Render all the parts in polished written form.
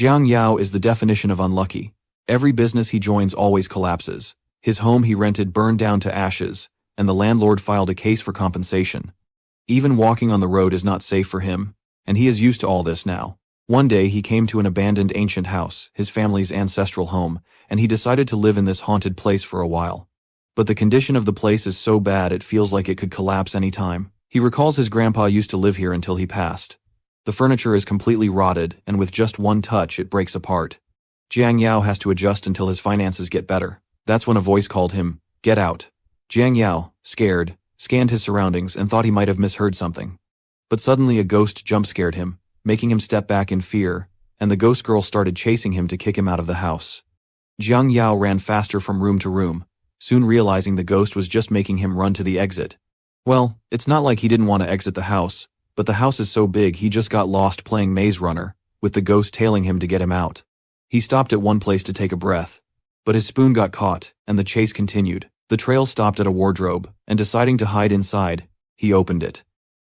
Jiang Yao is the definition of unlucky. Every business he joins always collapses. His home he rented burned down to ashes, and the landlord filed a case for compensation. Even walking on the road is not safe for him, and he is used to all this now. One day he came to an abandoned ancient house, his family's ancestral home, and he decided to live in this haunted place for a while. But the condition of the place is so bad it feels like it could collapse any time. He recalls his grandpa used to live here until he passed. The furniture is completely rotted, and with just one touch it breaks apart. Jiang Yao has to adjust until his finances get better. That's when a voice called him, "Get out." Jiang Yao, scared, scanned his surroundings and thought he might have misheard something. But suddenly a ghost jump-scared him, making him step back in fear, and the ghost girl started chasing him to kick him out of the house. Jiang Yao ran faster from room to room, soon realizing the ghost was just making him run to the exit. Well, it's not like he didn't want to exit the house, but the house is so big he just got lost playing Maze Runner, with the ghost tailing him to get him out. He stopped at one place to take a breath, but his spoon got caught, and the chase continued. The trail stopped at a wardrobe, and deciding to hide inside, he opened it.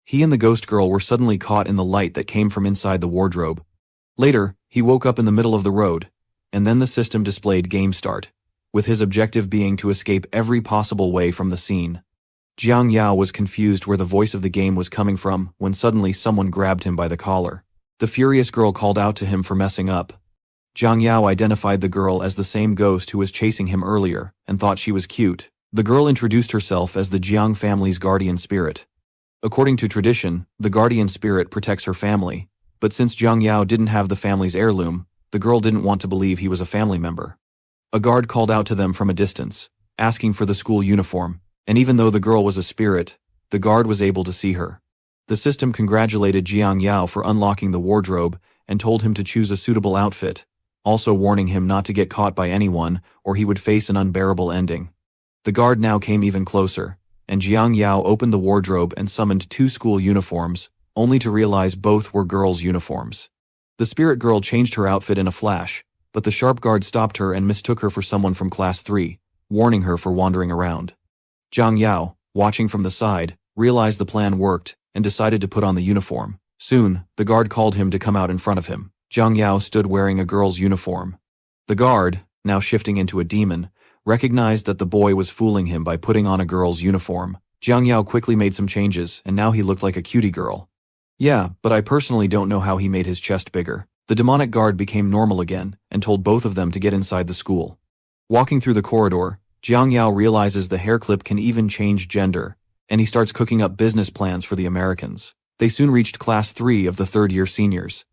He and the ghost girl were suddenly caught in the light that came from inside the wardrobe. Later, he woke up in the middle of the road, and then the system displayed Game Start, with his objective being to escape every possible way from the scene. Jiang Yao was confused where the voice of the game was coming from when suddenly someone grabbed him by the collar. The furious girl called out to him for messing up. Jiang Yao identified the girl as the same ghost who was chasing him earlier and thought she was cute. The girl introduced herself as the Jiang family's guardian spirit. According to tradition, the guardian spirit protects her family, but since Jiang Yao didn't have the family's heirloom, the girl didn't want to believe he was a family member. A guard called out to them from a distance, asking for the school uniform, and even though the girl was a spirit, the guard was able to see her. The system congratulated Jiang Yao for unlocking the wardrobe and told him to choose a suitable outfit, also warning him not to get caught by anyone or he would face an unbearable ending. The guard now came even closer, and Jiang Yao opened the wardrobe and summoned 2 school uniforms, only to realize both were girls' uniforms. The spirit girl changed her outfit in a flash, but the sharp guard stopped her and mistook her for someone from Class 3, warning her for wandering around. Jiang Yao, watching from the side, realized the plan worked and decided to put on the uniform. Soon, the guard called him to come out in front of him. Jiang Yao stood wearing a girl's uniform. The guard, now shifting into a demon, recognized that the boy was fooling him by putting on a girl's uniform. Jiang Yao quickly made some changes, and now he looked like a cutie girl. Yeah, but I personally don't know how he made his chest bigger. The demonic guard became normal again and told both of them to get inside the school. Walking through the corridor, Jiang Yao realizes the hair clip can even change gender, and he starts cooking up business plans for the Americans. They soon reached Class 3 of the third-year seniors.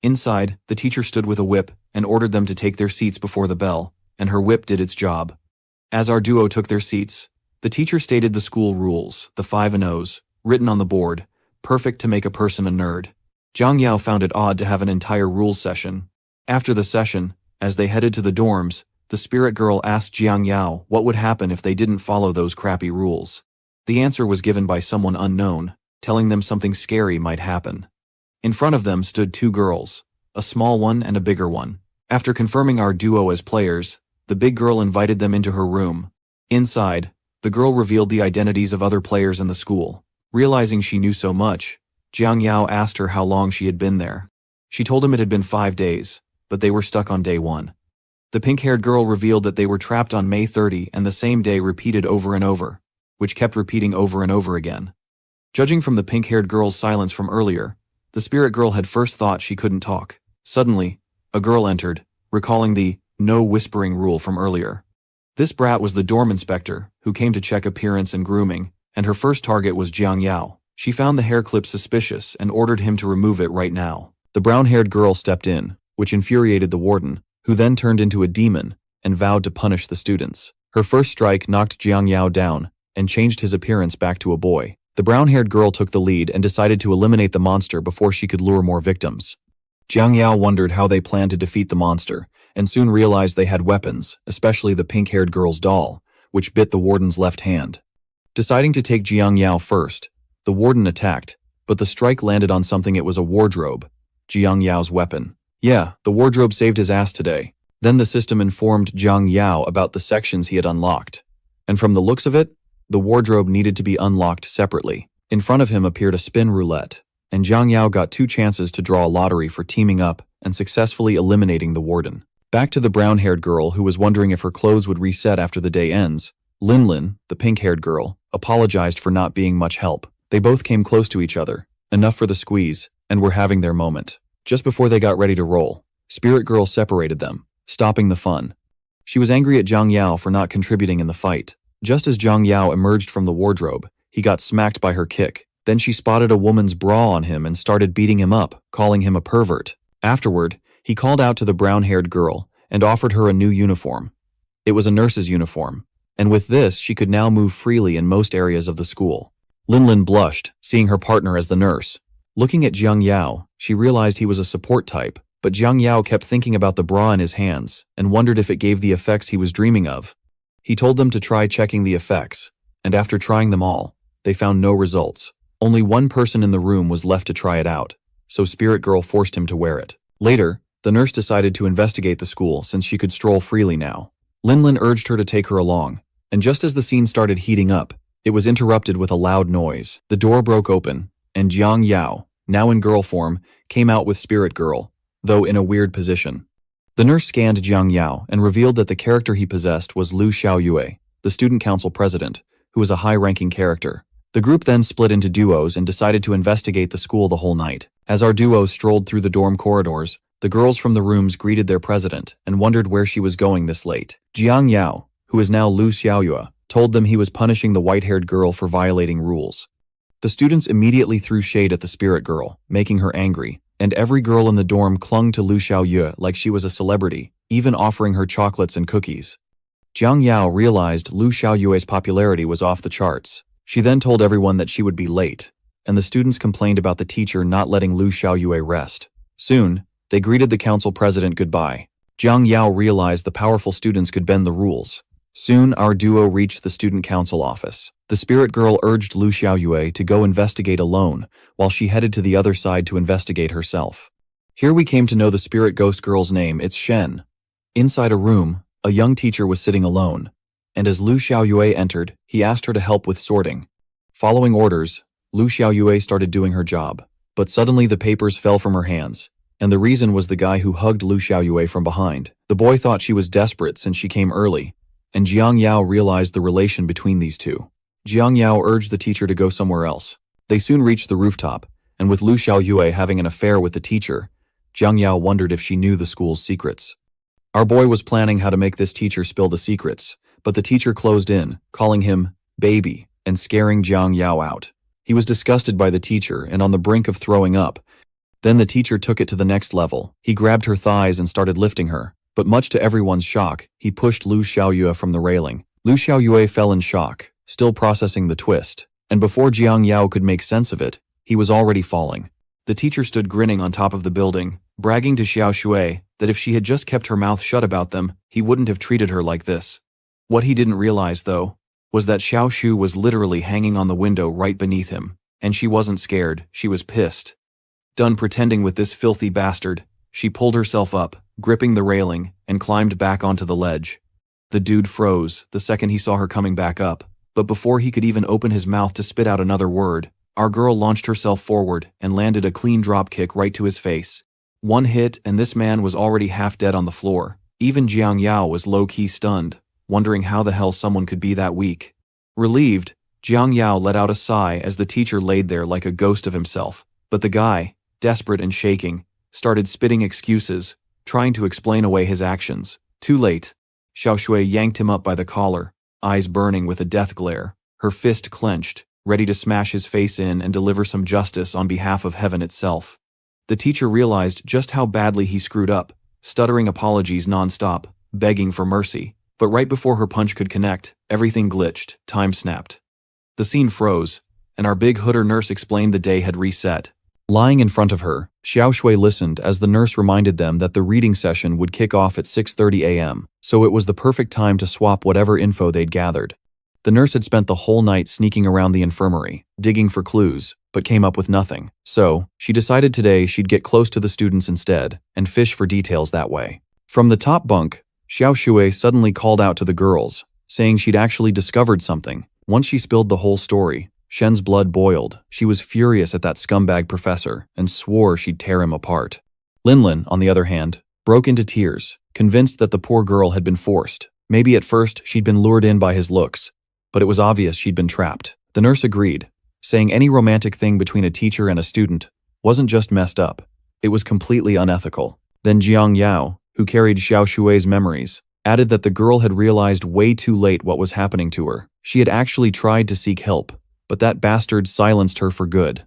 Inside, the teacher stood with a whip and ordered them to take their seats before the bell, and her whip did its job. As our duo took their seats, the teacher stated the school rules, the 5 and O's, written on the board, perfect to make a person a nerd. Jiang Yao found it odd to have an entire rules session. After the session, as they headed to the dorms, the spirit girl asked Jiang Yao what would happen if they didn't follow those crappy rules. The answer was given by someone unknown, telling them something scary might happen. In front of them stood 2 girls, a small one and a bigger one. After confirming our duo as players, the big girl invited them into her room. Inside, the girl revealed the identities of other players in the school. Realizing she knew so much, Jiang Yao asked her how long she had been there. She told him it had been 5 days, but they were stuck on day 1. The pink-haired girl revealed that they were trapped on May 30 and the same day repeated over and over, which kept repeating over and over again. Judging from the pink-haired girl's silence from earlier, the spirit girl had first thought she couldn't talk. Suddenly, a girl entered, recalling the no whispering rule from earlier. This brat was the dorm inspector, who came to check appearance and grooming, and her first target was Jiang Yao. She found the hair clip suspicious and ordered him to remove it right now. The brown-haired girl stepped in, which infuriated the warden, who then turned into a demon and vowed to punish the students. Her first strike knocked Jiang Yao down and changed his appearance back to a boy. The brown-haired girl took the lead and decided to eliminate the monster before she could lure more victims. Jiang Yao wondered how they planned to defeat the monster, and soon realized they had weapons, especially the pink-haired girl's doll, which bit the warden's left hand. Deciding to take Jiang Yao first, the warden attacked, but the strike landed on something. It was a wardrobe, Jiang Yao's weapon. Yeah, the wardrobe saved his ass today. Then the system informed Jiang Yao about the sections he had unlocked. And from the looks of it, the wardrobe needed to be unlocked separately. In front of him appeared a spin roulette, and Jiang Yao got 2 chances to draw a lottery for teaming up and successfully eliminating the warden. Back to the brown-haired girl who was wondering if her clothes would reset after the day ends. Lin, the pink-haired girl, apologized for not being much help. They both came close to each other, enough for the squeeze, and were having their moment. Just before they got ready to roll, Spirit Girl separated them, stopping the fun. She was angry at Jiang Yao for not contributing in the fight. Just as Jiang Yao emerged from the wardrobe, he got smacked by her kick. Then she spotted a woman's bra on him and started beating him up, calling him a pervert. Afterward, he called out to the brown-haired girl and offered her a new uniform. It was a nurse's uniform, and with this she could now move freely in most areas of the school. Lin blushed, seeing her partner as the nurse. Looking at Jiang Yao, she realized he was a support type, but Jiang Yao kept thinking about the bra in his hands and wondered if it gave the effects he was dreaming of. He told them to try checking the effects, and after trying them all, they found no results. Only one person in the room was left to try it out, so Spirit Girl forced him to wear it. Later, the nurse decided to investigate the school since she could stroll freely now. Lin urged her to take her along, and just as the scene started heating up, it was interrupted with a loud noise. The door broke open, and Jiang Yao, now in girl form, came out with Spirit Girl, though in a weird position. The nurse scanned Jiang Yao and revealed that the character he possessed was Lu Xiao, the student council president, who was a high-ranking character. The group then split into duos and decided to investigate the school the whole night. As our duo strolled through the dorm corridors, the girls from the rooms greeted their president and wondered where she was going this late. Jiang Yao, who is now Lu Xiao, told them he was punishing the white-haired girl for violating rules. The students immediately threw shade at the Spirit Girl, making her angry, and every girl in the dorm clung to Lu Xiao like she was a celebrity, even offering her chocolates and cookies. Jiang Yao realized Lu Xiaoyue's popularity was off the charts. She then told everyone that she would be late, and the students complained about the teacher not letting Lu Xiaoyue rest. Soon, they greeted the council president goodbye. Jiang Yao realized the powerful students could bend the rules. Soon, our duo reached the student council office. The Spirit Girl urged Lu Xiaoyue to go investigate alone, while she headed to the other side to investigate herself. Here we came to know the Spirit Ghost Girl's name. It's Shen. Inside a room, a young teacher was sitting alone, and as Lu Xiaoyue entered, he asked her to help with sorting. Following orders, Lu Xiaoyue started doing her job, but suddenly the papers fell from her hands, and the reason was the guy who hugged Lu Xiaoyue from behind. The boy thought she was desperate since she came early, and Jiang Yao realized the relation between these two. Jiang Yao urged the teacher to go somewhere else. They soon reached the rooftop, and with Lu Xiaoyue having an affair with the teacher, Jiang Yao wondered if she knew the school's secrets. Our boy was planning how to make this teacher spill the secrets, but the teacher closed in, calling him baby and scaring Jiang Yao out. He was disgusted by the teacher and on the brink of throwing up. Then the teacher took it to the next level. He grabbed her thighs and started lifting her, but much to everyone's shock, he pushed Lu Xiaoyue from the railing. Lu Xiaoyue fell in shock, still processing the twist, and before Jiang Yao could make sense of it, he was already falling. The teacher stood grinning on top of the building, bragging to Xiao Shui that if she had just kept her mouth shut about them, he wouldn't have treated her like this. What he didn't realize, though, was that Xiao Shu was literally hanging on the window right beneath him, and she wasn't scared, she was pissed. Done pretending with this filthy bastard, she pulled herself up, gripping the railing, and climbed back onto the ledge. The dude froze the second he saw her coming back up, but before he could even open his mouth to spit out another word, our girl launched herself forward and landed a clean drop kick right to his face. One hit and this man was already half dead on the floor. Even Jiang Yao was low-key stunned, wondering how the hell someone could be that weak. Relieved, Jiang Yao let out a sigh as the teacher laid there like a ghost of himself, but the guy, desperate and shaking, started spitting excuses, trying to explain away his actions. Too late. Xiao Shui yanked him up by the collar, eyes burning with a death glare, her fist clenched, ready to smash his face in and deliver some justice on behalf of heaven itself. The teacher realized just how badly he screwed up, stuttering apologies nonstop, begging for mercy. But right before her punch could connect, everything glitched, time snapped. The scene froze, and our big hooder nurse explained the day had reset. Lying in front of her, Xiao Shui listened as the nurse reminded them that the reading session would kick off at 6:30 a.m., so it was the perfect time to swap whatever info they'd gathered. The nurse had spent the whole night sneaking around the infirmary, digging for clues, but came up with nothing. So, she decided today she'd get close to the students instead, and fish for details that way. From the top bunk, Xiao Shui suddenly called out to the girls, saying she'd actually discovered something. Once she spilled the whole story, Shen's blood boiled. She was furious at that scumbag professor and swore she'd tear him apart. Linlin, on the other hand, broke into tears, convinced that the poor girl had been forced. Maybe at first she'd been lured in by his looks, but it was obvious she'd been trapped. The nurse agreed, saying any romantic thing between a teacher and a student wasn't just messed up, it was completely unethical. Then Jiang Yao, who carried Xiao Shui's memories, added that the girl had realized way too late what was happening to her. She had actually tried to seek help, but that bastard silenced her for good.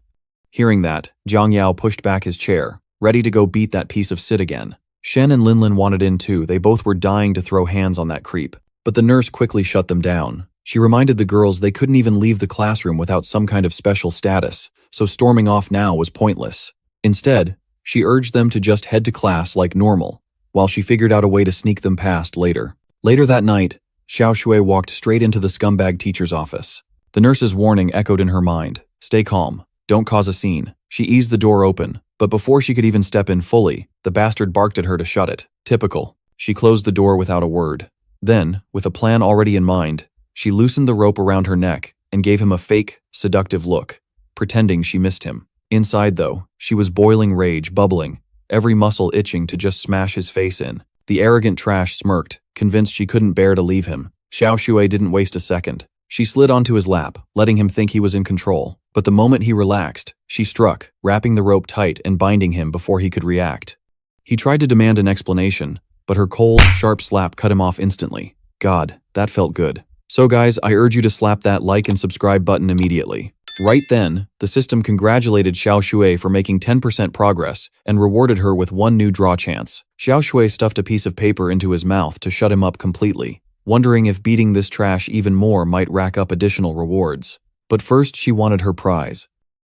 Hearing that, Jiang Yao pushed back his chair, ready to go beat that piece of shit again. Shen and Linlin wanted in too. They both were dying to throw hands on that creep, but the nurse quickly shut them down. She reminded the girls they couldn't even leave the classroom without some kind of special status, so storming off now was pointless. Instead, she urged them to just head to class like normal, while she figured out a way to sneak them past later. Later that night, Xiao Shui walked straight into the scumbag teacher's office. The nurse's warning echoed in her mind. Stay calm. Don't cause a scene. She eased the door open, but before she could even step in fully, the bastard barked at her to shut it. Typical. She closed the door without a word. Then, with a plan already in mind, she loosened the rope around her neck and gave him a fake, seductive look, pretending she missed him. Inside, though, she was boiling rage, bubbling, every muscle itching to just smash his face in. The arrogant trash smirked, convinced she couldn't bear to leave him. Xiao Shui didn't waste a second. She slid onto his lap, letting him think he was in control. But the moment he relaxed, she struck, wrapping the rope tight and binding him before he could react. He tried to demand an explanation, but her cold, sharp slap cut him off instantly. God, that felt good. So guys, I urge you to slap that like and subscribe button immediately. Right then, the system congratulated Xiao Shui for making 10% progress and rewarded her with one new draw chance. Xiao Shui stuffed a piece of paper into his mouth to shut him up completely, wondering if beating this trash even more might rack up additional rewards. But first she wanted her prize.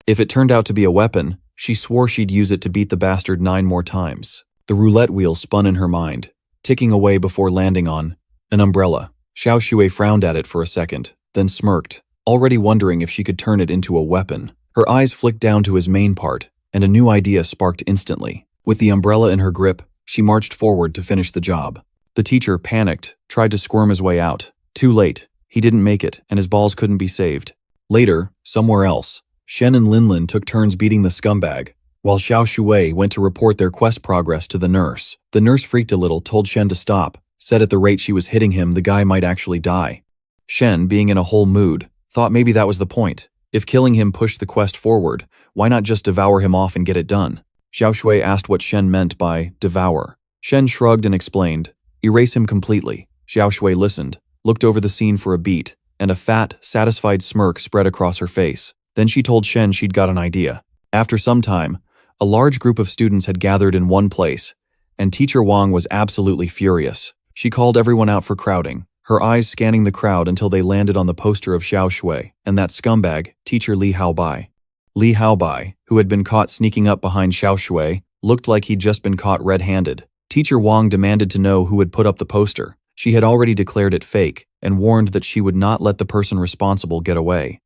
If it turned out to be a weapon, she swore she'd use it to beat the bastard 9 more times. The roulette wheel spun in her mind, ticking away before landing on an umbrella. Xiao Shui frowned at it for a second, then smirked, already wondering if she could turn it into a weapon. Her eyes flicked down to his main part, and a new idea sparked instantly. With the umbrella in her grip, she marched forward to finish the job. The teacher, panicked, tried to squirm his way out. Too late. He didn't make it, and his balls couldn't be saved. Later, somewhere else, Shen and Linlin took turns beating the scumbag, while Xiao Shui went to report their quest progress to the nurse. The nurse freaked a little, told Shen to stop, said at the rate she was hitting him, the guy might actually die. Shen, being in a whole mood, thought maybe that was the point. If killing him pushed the quest forward, why not just devour him off and get it done? Xiao Shui asked what Shen meant by devour. Shen shrugged and explained, erase him completely. Xiao Shui listened, looked over the scene for a beat, and a fat, satisfied smirk spread across her face. Then she told Shen she'd got an idea. After some time, a large group of students had gathered in one place, and Teacher Wang was absolutely furious. She called everyone out for crowding, her eyes scanning the crowd until they landed on the poster of Xiao Shui and that scumbag, Teacher Li Haobai. Li Haobai, who had been caught sneaking up behind Xiao Shui, looked like he'd just been caught red-handed. Teacher Wang demanded to know who had put up the poster. She had already declared it fake and warned that she would not let the person responsible get away.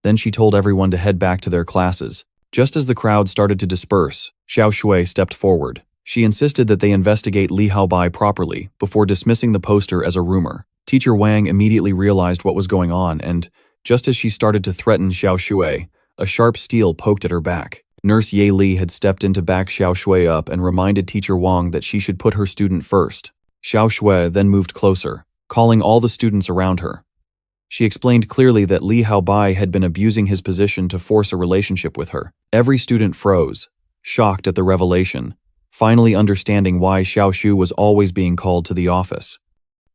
Then she told everyone to head back to their classes. Just as the crowd started to disperse, Xiao Shui stepped forward. She insisted that they investigate Li Haobai properly before dismissing the poster as a rumor. Teacher Wang immediately realized what was going on, and just as she started to threaten Xiao Shui, a sharp steel poked at her back. Nurse Ye Li had stepped in to back Xiao Shui up and reminded Teacher Wang that she should put her student first. Xiao Shui then moved closer, calling all the students around her. She explained clearly that Li Haobai had been abusing his position to force a relationship with her. Every student froze, shocked at the revelation, finally understanding why Xiao Shu was always being called to the office.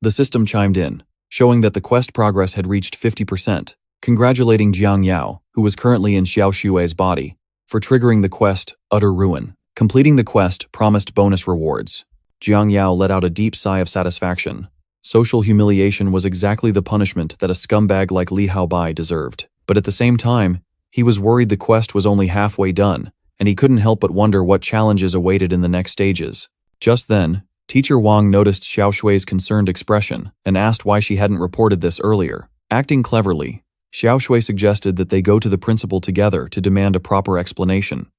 The system chimed in, showing that the quest progress had reached 50%, congratulating Jiang Yao, who was currently in Xiao Shui's body, for triggering the quest, Utter Ruin. Completing the quest promised bonus rewards. Jiang Yao let out a deep sigh of satisfaction. Social humiliation was exactly the punishment that a scumbag like Li Haobai deserved. But at the same time, he was worried the quest was only halfway done, and he couldn't help but wonder what challenges awaited in the next stages. Just then, Teacher Wang noticed Xiao Shui's concerned expression and asked why she hadn't reported this earlier. Acting cleverly, Xiao Shui suggested that they go to the principal together to demand a proper explanation.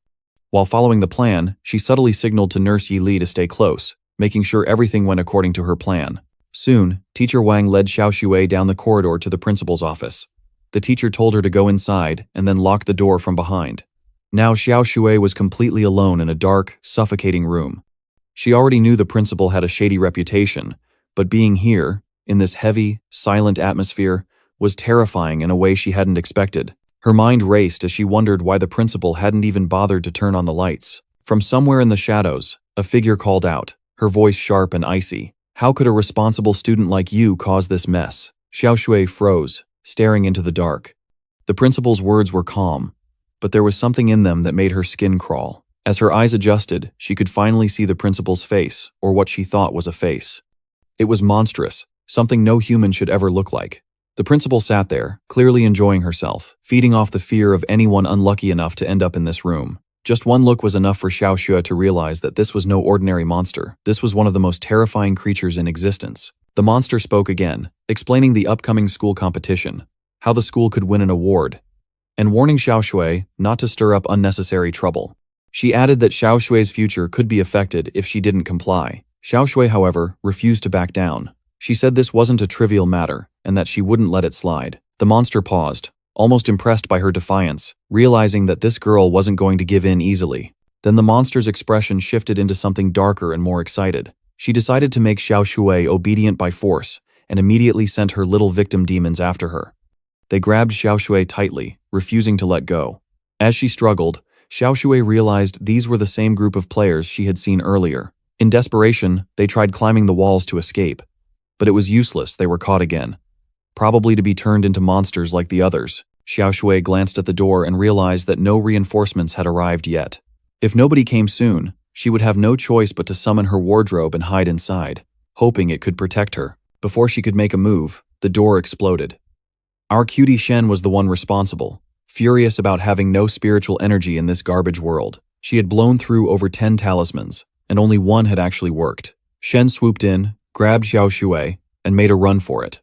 While following the plan, she subtly signaled to Nurse Yi Li to stay close, making sure everything went according to her plan. Soon, Teacher Wang led Xiao Shui down the corridor to the principal's office. The teacher told her to go inside and then lock the door from behind. Now Xiao Shui was completely alone in a dark, suffocating room. She already knew the principal had a shady reputation, but being here, in this heavy, silent atmosphere, was terrifying in a way she hadn't expected. Her mind raced as she wondered why the principal hadn't even bothered to turn on the lights. From somewhere in the shadows, a figure called out, her voice sharp and icy. "How could a responsible student like you cause this mess?" Xiao Shui froze, staring into the dark. The principal's words were calm, but there was something in them that made her skin crawl. As her eyes adjusted, she could finally see the principal's face, or what she thought was a face. It was monstrous, something no human should ever look like. The principal sat there, clearly enjoying herself, feeding off the fear of anyone unlucky enough to end up in this room. Just one look was enough for Xiao Shui to realize that this was no ordinary monster. This was one of the most terrifying creatures in existence. The monster spoke again, explaining the upcoming school competition, how the school could win an award, and warning Xiao Shui not to stir up unnecessary trouble. She added that Xiao Shui's future could be affected if she didn't comply. Xiao Shui, however, refused to back down. She said this wasn't a trivial matter, and that she wouldn't let it slide. The monster paused, almost impressed by her defiance, realizing that this girl wasn't going to give in easily. Then the monster's expression shifted into something darker and more excited. She decided to make Xiao Shui obedient by force, and immediately sent her little victim demons after her. They grabbed Xiao Shui tightly, refusing to let go. As she struggled, Xiao Shui realized these were the same group of players she had seen earlier. In desperation, they tried climbing the walls to escape. But it was useless, they were caught again. Probably to be turned into monsters like the others. Xiao Shui glanced at the door and realized that no reinforcements had arrived yet. If nobody came soon, she would have no choice but to summon her wardrobe and hide inside, hoping it could protect her. Before she could make a move, the door exploded. Our cutie Shen was the one responsible, furious about having no spiritual energy in this garbage world. She had blown through over 10 talismans, and only one had actually worked. Shen swooped in, grabbed Xiao Shui, and made a run for it.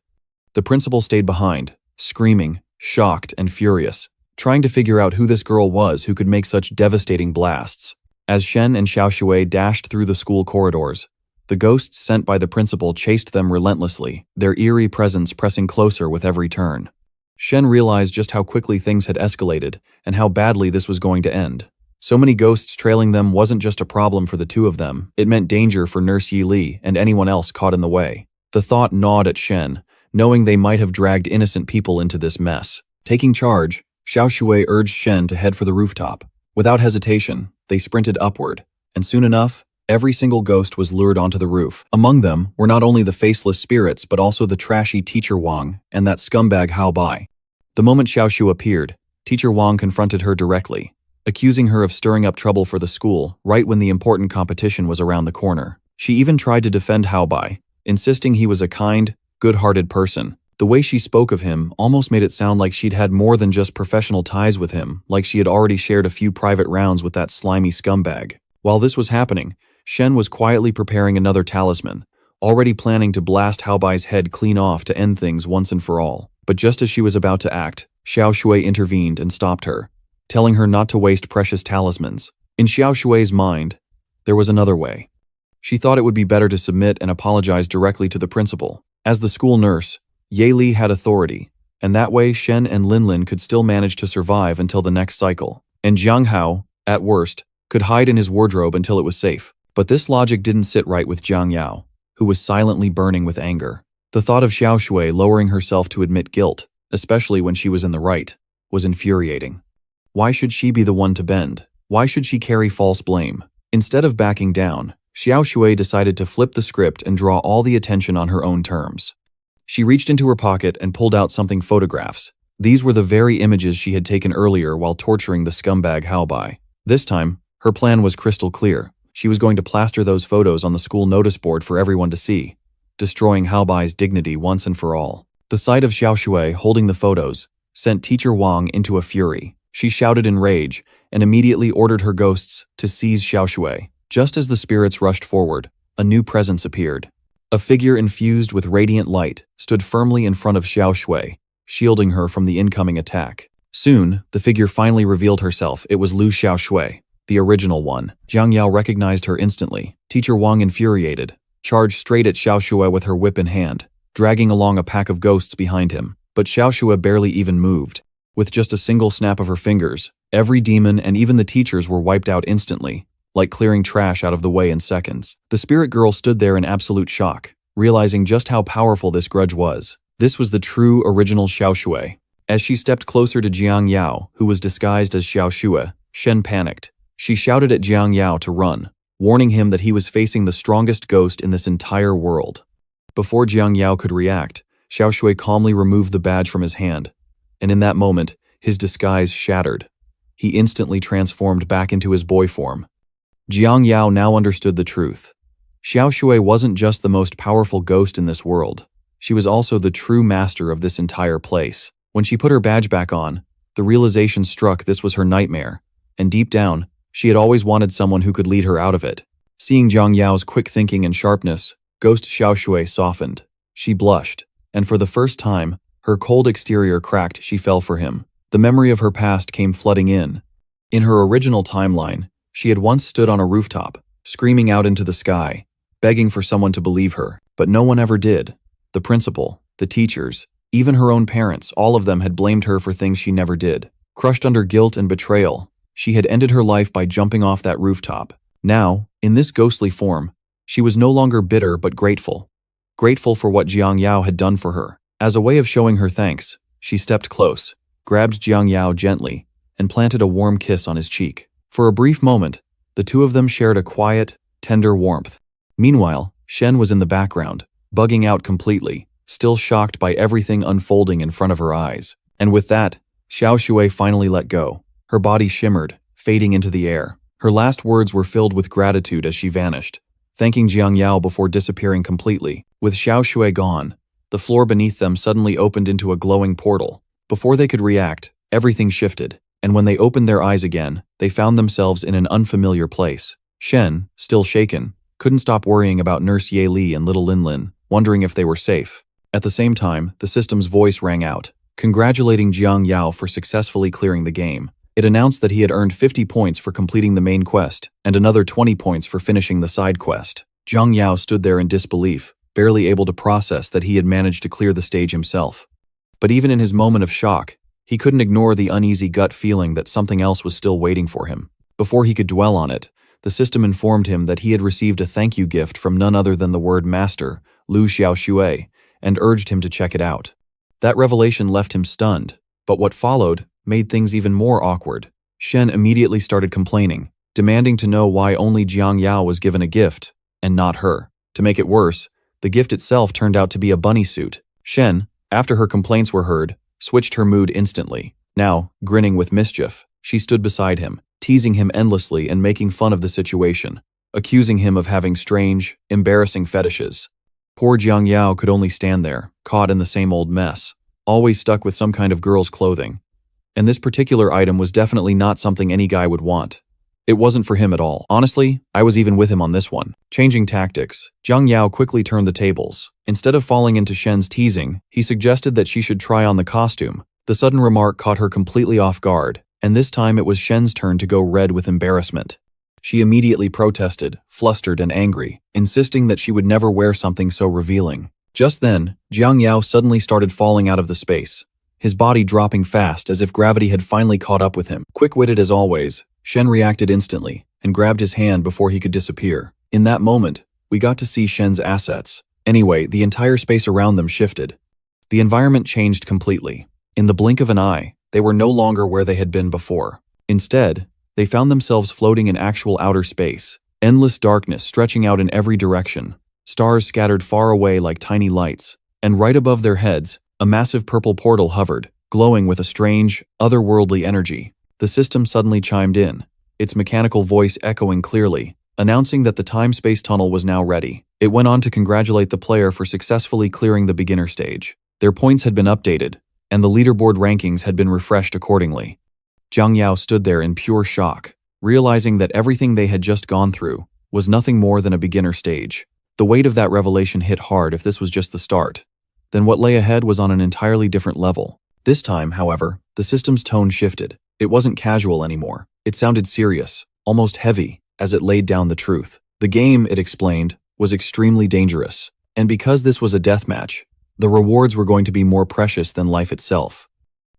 The principal stayed behind, screaming, shocked and furious, trying to figure out who this girl was who could make such devastating blasts. As Shen and Xiao Shui dashed through the school corridors, the ghosts sent by the principal chased them relentlessly, their eerie presence pressing closer with every turn. Shen realized just how quickly things had escalated and how badly this was going to end. So many ghosts trailing them wasn't just a problem for the two of them, it meant danger for Nurse Yi Li and anyone else caught in the way. The thought gnawed at Shen, knowing they might have dragged innocent people into this mess. Taking charge, Xiao Shui urged Shen to head for the rooftop. Without hesitation, they sprinted upward, and soon enough, every single ghost was lured onto the roof. Among them were not only the faceless spirits but also the trashy Teacher Wang and that scumbag Hao Bai. The moment Xiao Shu appeared, Teacher Wang confronted her directly, accusing her of stirring up trouble for the school right when the important competition was around the corner. She even tried to defend Hao Bai, insisting he was a kind, good-hearted person. The way she spoke of him almost made it sound like she'd had more than just professional ties with him, like she had already shared a few private rounds with that slimy scumbag. While this was happening, Shen was quietly preparing another talisman, already planning to blast Hao Bai's head clean off to end things once and for all. But just as she was about to act, Xiao Shui intervened and stopped her, telling her not to waste precious talismans. In Xiao Shui's mind, there was another way. She thought it would be better to submit and apologize directly to the principal. As the school nurse, Ye Li had authority, and that way Shen and Linlin could still manage to survive until the next cycle. And Jiang Hao, at worst, could hide in his wardrobe until it was safe. But this logic didn't sit right with Jiang Yao, who was silently burning with anger. The thought of Xiao Shui lowering herself to admit guilt, especially when she was in the right, was infuriating. Why should she be the one to bend? Why should she carry false blame? Instead of backing down, Xiao Shui decided to flip the script and draw all the attention on her own terms. She reached into her pocket and pulled out something photographs. These were the very images she had taken earlier while torturing the scumbag Hao Bai. This time, her plan was crystal clear. She was going to plaster those photos on the school notice board for everyone to see, destroying Hao Bai's dignity once and for all. The sight of Xiao Shui holding the photos sent Teacher Wang into a fury. She shouted in rage and immediately ordered her ghosts to seize Xiao Shui. Just as the spirits rushed forward, a new presence appeared. A figure infused with radiant light stood firmly in front of Xiao Shui, shielding her from the incoming attack. Soon, the figure finally revealed herself. It was Lu Xiao, the original one. Jiang Yao recognized her instantly. Teacher Wang, infuriated, charged straight at Xiao Shui with her whip in hand, dragging along a pack of ghosts behind him. But Xiao Shui barely even moved. With just a single snap of her fingers, every demon and even the teachers were wiped out instantly, like clearing trash out of the way in seconds. The spirit girl stood there in absolute shock, realizing just how powerful this grudge was. This was the true original Xiao Shui. As she stepped closer to Jiang Yao, who was disguised as Xiao Shui, Shen panicked. She shouted at Jiang Yao to run, warning him that he was facing the strongest ghost in this entire world. Before Jiang Yao could react, Xiao Shui calmly removed the badge from his hand, and in that moment, his disguise shattered. He instantly transformed back into his boy form. Jiang Yao now understood the truth. Xiao Shui wasn't just the most powerful ghost in this world. She was also the true master of this entire place. When she put her badge back on, the realization struck this was her nightmare, and deep down, she had always wanted someone who could lead her out of it. Seeing Jiang Yao's quick thinking and sharpness, Ghost Xiao Shui softened. She blushed, and for the first time, her cold exterior cracked. She fell for him. The memory of her past came flooding in. In her original timeline, she had once stood on a rooftop, screaming out into the sky, begging for someone to believe her, but no one ever did. The principal, the teachers, even her own parents, all of them had blamed her for things she never did. Crushed under guilt and betrayal, she had ended her life by jumping off that rooftop. Now, in this ghostly form, she was no longer bitter but grateful. Grateful for what Jiang Yao had done for her. As a way of showing her thanks, she stepped close, grabbed Jiang Yao gently, and planted a warm kiss on his cheek. For a brief moment, the two of them shared a quiet, tender warmth. Meanwhile, Shen was in the background, bugging out completely, still shocked by everything unfolding in front of her eyes. And with that, Xiao Shui finally let go. Her body shimmered, fading into the air. Her last words were filled with gratitude as she vanished, thanking Jiang Yao before disappearing completely. With Xiao Shui gone, the floor beneath them suddenly opened into a glowing portal. Before they could react, everything shifted, and when they opened their eyes again, they found themselves in an unfamiliar place. Shen, still shaken, couldn't stop worrying about Nurse Ye Li and little Lin Lin, wondering if they were safe. At the same time, the system's voice rang out, congratulating Jiang Yao for successfully clearing the game. It announced that he had earned 50 points for completing the main quest, and another 20 points for finishing the side quest. Jiang Yao stood there in disbelief, barely able to process that he had managed to clear the stage himself. But even in his moment of shock, he couldn't ignore the uneasy gut feeling that something else was still waiting for him. Before he could dwell on it, the system informed him that he had received a thank you gift from none other than the word master, Lu Xiao, and urged him to check it out. That revelation left him stunned, but what followed made things even more awkward. Shen immediately started complaining, demanding to know why only Jiang Yao was given a gift, and not her. To make it worse, the gift itself turned out to be a bunny suit. Shen, after her complaints were heard, switched her mood instantly. Now, grinning with mischief, she stood beside him, teasing him endlessly and making fun of the situation, accusing him of having strange, embarrassing fetishes. Poor Jiang Yao could only stand there, caught in the same old mess, always stuck with some kind of girl's clothing. And this particular item was definitely not something any guy would want. It wasn't for him at all. Honestly, I was even with him on this one. Changing tactics, Jiang Yao quickly turned the tables. Instead of falling into Shen's teasing, he suggested that she should try on the costume. The sudden remark caught her completely off guard, and this time it was Shen's turn to go red with embarrassment. She immediately protested, flustered and angry, insisting that she would never wear something so revealing. Just then, Jiang Yao suddenly started falling out of the space, his body dropping fast as if gravity had finally caught up with him. Quick-witted as always, Shen reacted instantly and grabbed his hand before he could disappear. In that moment, we got to see Shen's assets. Anyway, the entire space around them shifted. The environment changed completely. In the blink of an eye, they were no longer where they had been before. Instead, they found themselves floating in actual outer space, endless darkness stretching out in every direction, stars scattered far away like tiny lights, and right above their heads, a massive purple portal hovered, glowing with a strange, otherworldly energy. The system suddenly chimed in, its mechanical voice echoing clearly, announcing that the time-space tunnel was now ready. It went on to congratulate the player for successfully clearing the beginner stage. Their points had been updated, and the leaderboard rankings had been refreshed accordingly. Jiang Yao stood there in pure shock, realizing that everything they had just gone through was nothing more than a beginner stage. The weight of that revelation hit hard if this was just the start. Then what lay ahead was on an entirely different level. This time, however, the system's tone shifted. It wasn't casual anymore. It sounded serious, almost heavy, as it laid down the truth. The game, it explained, was extremely dangerous. And because this was a deathmatch, the rewards were going to be more precious than life itself.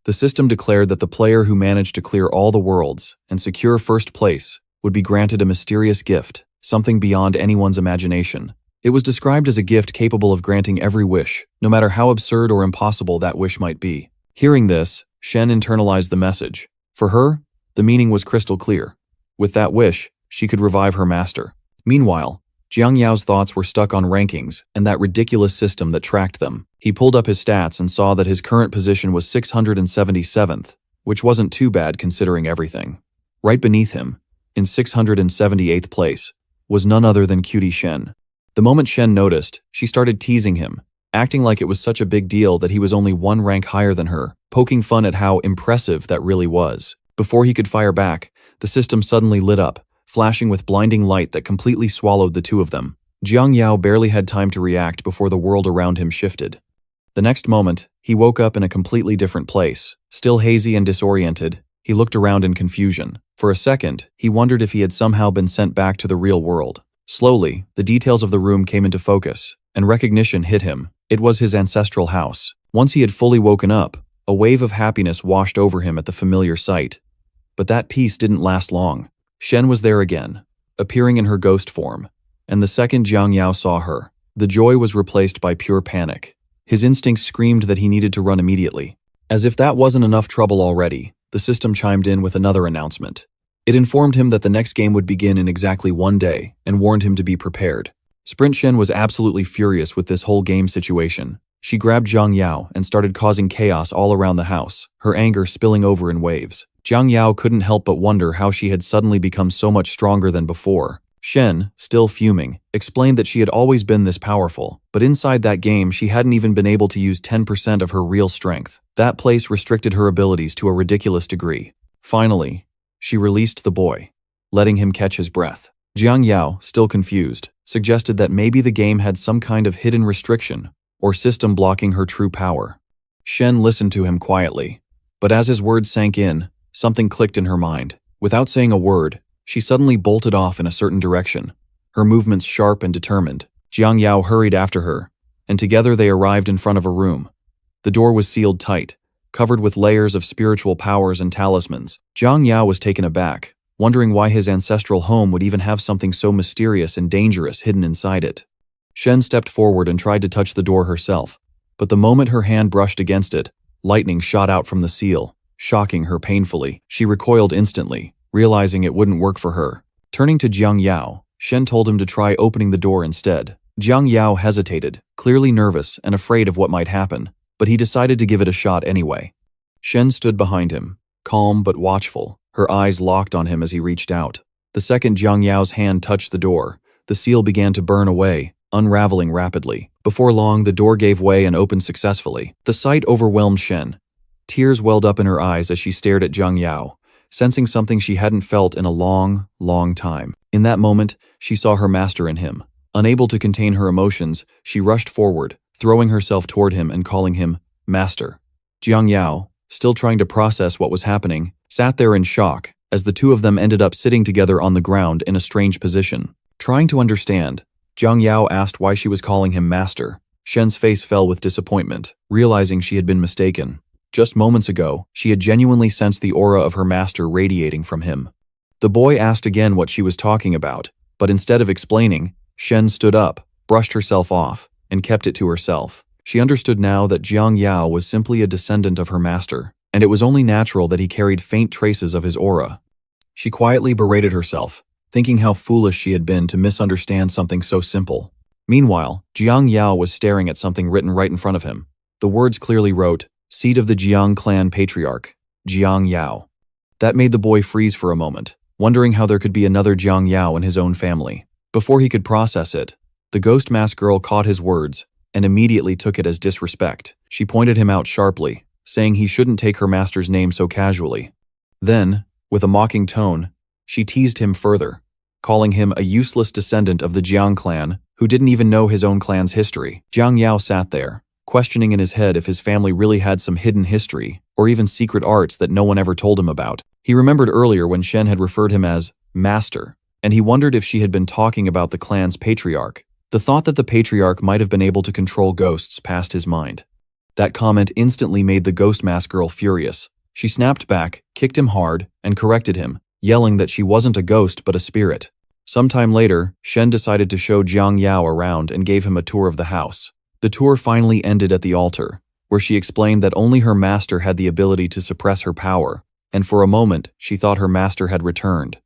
The system declared that the player who managed to clear all the worlds and secure first place would be granted a mysterious gift, something beyond anyone's imagination. It was described as a gift capable of granting every wish, no matter how absurd or impossible that wish might be. Hearing this, Shen internalized the message. For her, the meaning was crystal clear. With that wish, she could revive her master. Meanwhile, Jiang Yao's thoughts were stuck on rankings and that ridiculous system that tracked them. He pulled up his stats and saw that his current position was 677th, which wasn't too bad considering everything. Right beneath him, in 678th place, was none other than Cutie Shen. The moment Shen noticed, she started teasing him, acting like it was such a big deal that he was only one rank higher than her, poking fun at how impressive that really was. Before he could fire back, the system suddenly lit up, flashing with blinding light that completely swallowed the two of them. Jiang Yao barely had time to react before the world around him shifted. The next moment, he woke up in a completely different place. Still hazy and disoriented, he looked around in confusion. For a second, he wondered if he had somehow been sent back to the real world. Slowly, the details of the room came into focus, and recognition hit him. It was his ancestral house. Once he had fully woken up, a wave of happiness washed over him at the familiar sight. But that peace didn't last long. Shen was there again, appearing in her ghost form, and the second Jiang Yao saw her, the joy was replaced by pure panic. His instincts screamed that he needed to run immediately. As if that wasn't enough trouble already, the system chimed in with another announcement. It informed him that the next game would begin in exactly 1 day and warned him to be prepared. Sprint Shen was absolutely furious with this whole game situation. She grabbed Jiang Yao and started causing chaos all around the house, her anger spilling over in waves. Jiang Yao couldn't help but wonder how she had suddenly become so much stronger than before. Shen, still fuming, explained that she had always been this powerful, but inside that game she hadn't even been able to use 10% of her real strength. That place restricted her abilities to a ridiculous degree. Finally, she released the boy, letting him catch his breath. Jiang Yao, still confused, suggested that maybe the game had some kind of hidden restriction or system blocking her true power. Shen listened to him quietly, but as his words sank in, something clicked in her mind. Without saying a word, she suddenly bolted off in a certain direction, her movements sharp and determined. Jiang Yao hurried after her, and together they arrived in front of a room. The door was sealed tight, covered with layers of spiritual powers and talismans. Jiang Yao was taken aback, wondering why his ancestral home would even have something so mysterious and dangerous hidden inside it. Shen stepped forward and tried to touch the door herself, but the moment her hand brushed against it, lightning shot out from the seal, shocking her painfully. She recoiled instantly, realizing it wouldn't work for her. Turning to Jiang Yao, Shen told him to try opening the door instead. Jiang Yao hesitated, clearly nervous and afraid of what might happen, but he decided to give it a shot anyway. Shen stood behind him, calm but watchful, her eyes locked on him as he reached out. The second Jiang Yao's hand touched the door, the seal began to burn away, unraveling rapidly. Before long, the door gave way and opened successfully. The sight overwhelmed Shen. Tears welled up in her eyes as she stared at Jiang Yao, sensing something she hadn't felt in a long, long time. In that moment, she saw her master in him. Unable to contain her emotions, she rushed forward, throwing herself toward him and calling him Master. Jiang Yao, still trying to process what was happening, sat there in shock as the two of them ended up sitting together on the ground in a strange position. Trying to understand, Jiang Yao asked why she was calling him Master. Shen's face fell with disappointment, realizing she had been mistaken. Just moments ago, she had genuinely sensed the aura of her master radiating from him. The boy asked again what she was talking about, but instead of explaining, Shen stood up, brushed herself off, and kept it to herself. She understood now that Jiang Yao was simply a descendant of her master, and it was only natural that he carried faint traces of his aura. She quietly berated herself, thinking how foolish she had been to misunderstand something so simple. Meanwhile, Jiang Yao was staring at something written right in front of him. The words clearly wrote, "Seed of the Jiang clan patriarch, Jiang Yao." That made the boy freeze for a moment, wondering how there could be another Jiang Yao in his own family. Before he could process it, the ghost mask girl caught his words and immediately took it as disrespect. She pointed him out sharply, saying he shouldn't take her master's name so casually. Then, with a mocking tone, she teased him further, calling him a useless descendant of the Jiang clan who didn't even know his own clan's history. Jiang Yao sat there, questioning in his head if his family really had some hidden history or even secret arts that no one ever told him about. He remembered earlier when Shen had referred him as Master, and he wondered if she had been talking about the clan's patriarch. The thought that the patriarch might have been able to control ghosts passed his mind. That comment instantly made the ghost mask girl furious. She snapped back, kicked him hard, and corrected him, yelling that she wasn't a ghost but a spirit. Sometime later, Shen decided to show Jiang Yao around and gave him a tour of the house. The tour finally ended at the altar, where she explained that only her master had the ability to suppress her power, and for a moment, she thought her master had returned.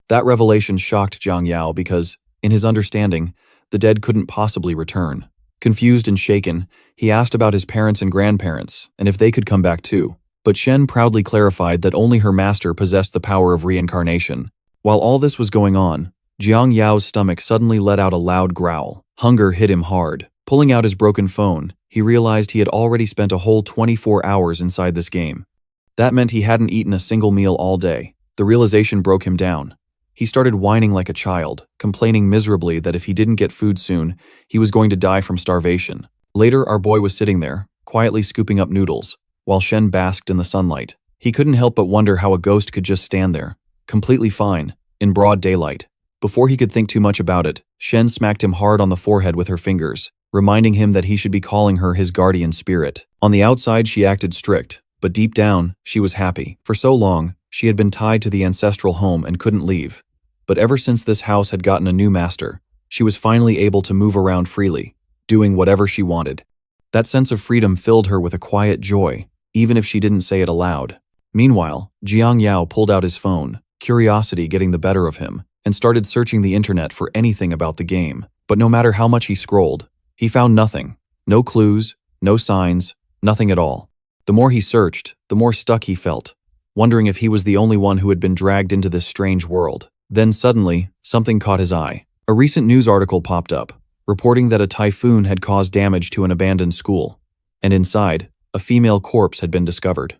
That revelation shocked Jiang Yao because, in his understanding, the dead couldn't possibly return. Confused and shaken, he asked about his parents and grandparents, and if they could come back too. But Shen proudly clarified that only her master possessed the power of reincarnation. While all this was going on, Jiang Yao's stomach suddenly let out a loud growl. Hunger hit him hard. Pulling out his broken phone, he realized he had already spent a whole 24 hours inside this game. That meant he hadn't eaten a single meal all day. The realization broke him down. He started whining like a child, complaining miserably that if he didn't get food soon, he was going to die from starvation. Later, our boy was sitting there, quietly scooping up noodles, while Shen basked in the sunlight. He couldn't help but wonder how a ghost could just stand there, completely fine, in broad daylight. Before he could think too much about it, Shen smacked him hard on the forehead with her fingers, reminding him that he should be calling her his guardian spirit. On the outside, she acted strict, but deep down, she was happy. For so long, she had been tied to the ancestral home and couldn't leave. But ever since this house had gotten a new master, she was finally able to move around freely, doing whatever she wanted. That sense of freedom filled her with a quiet joy, even if she didn't say it aloud. Meanwhile, Jiang Yao pulled out his phone, curiosity getting the better of him, and started searching the internet for anything about the game. But no matter how much he scrolled, he found nothing. No clues, no signs, nothing at all. The more he searched, the more stuck he felt, wondering if he was the only one who had been dragged into this strange world. Then suddenly, something caught his eye. A recent news article popped up, reporting that a typhoon had caused damage to an abandoned school, and inside, a female corpse had been discovered.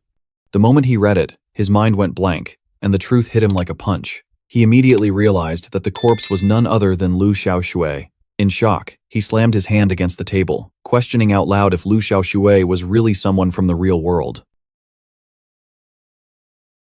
The moment he read it, his mind went blank, and the truth hit him like a punch. He immediately realized that the corpse was none other than Lu Xiao. In shock, he slammed his hand against the table, questioning out loud if Lu Xiao was really someone from the real world.